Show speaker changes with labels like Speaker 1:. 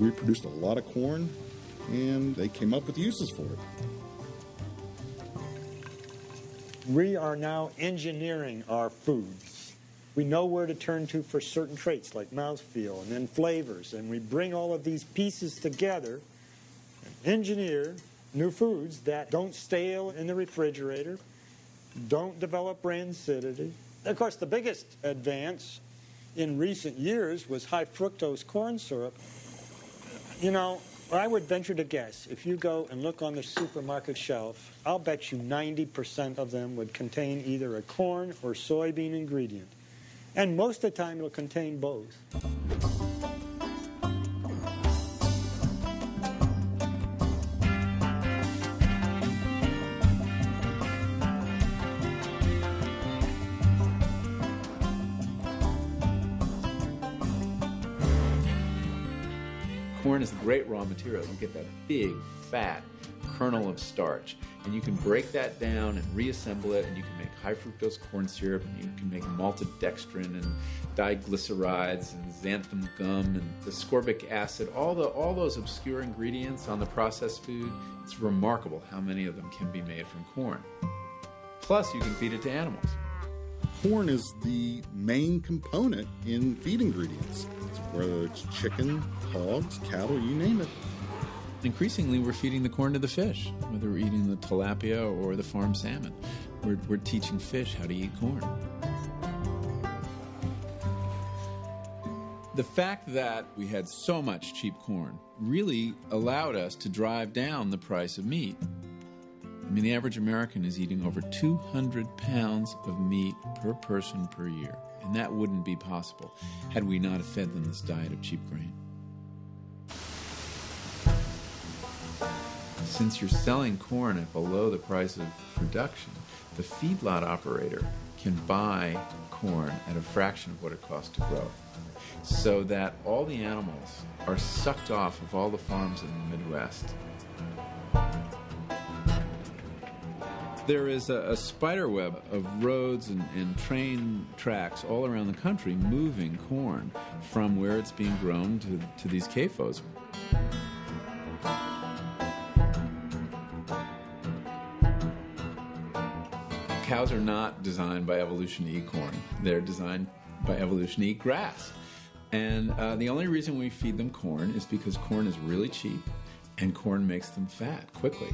Speaker 1: We produced a lot of corn, and they came up with uses for it.
Speaker 2: We are now engineering our foods. We know where to turn to for certain traits like mouthfeel and then flavors, and we bring all of these pieces together and engineer new foods that don't stale in the refrigerator, don't develop rancidity. Of course, the biggest advance in recent years was high fructose corn syrup. You know, I would venture to guess, if you go and look on the supermarket shelf, I'll bet you 90% of them would contain either a corn or soybean ingredient. And most of the time, it'll contain both.
Speaker 3: Corn is a great raw material. You get that big, fat kernel of starch, and you can break that down and reassemble it, and you can make high fructose corn syrup, and you can make malted dextrin and diglycerides and xanthan gum and ascorbic acid, all those obscure ingredients on the processed food. It's remarkable how many of them can be made from corn. Plus, you can feed it to animals.
Speaker 1: Corn is the main component in feed ingredients, whether it's chicken, hogs, cattle, you name it.
Speaker 3: Increasingly, we're feeding the corn to the fish, whether we're eating the tilapia or the farm salmon. We're teaching fish how to eat corn. The fact that we had so much cheap corn really allowed us to drive down the price of meat. I mean, the average American is eating over 200 pounds of meat per person per year, and that wouldn't be possible had we not fed them this diet of cheap grain. Since you're selling corn at below the price of production, the feedlot operator can buy corn at a fraction of what it costs to grow, so that all the animals are sucked off of all the farms in the Midwest. There is a spider web of roads and train tracks all around the country moving corn from where it's being grown to these CAFOs. Cows are not designed by evolution to eat corn. They're designed by evolution to eat grass. And the only reason we feed them corn is because corn is really cheap and corn makes them fat quickly.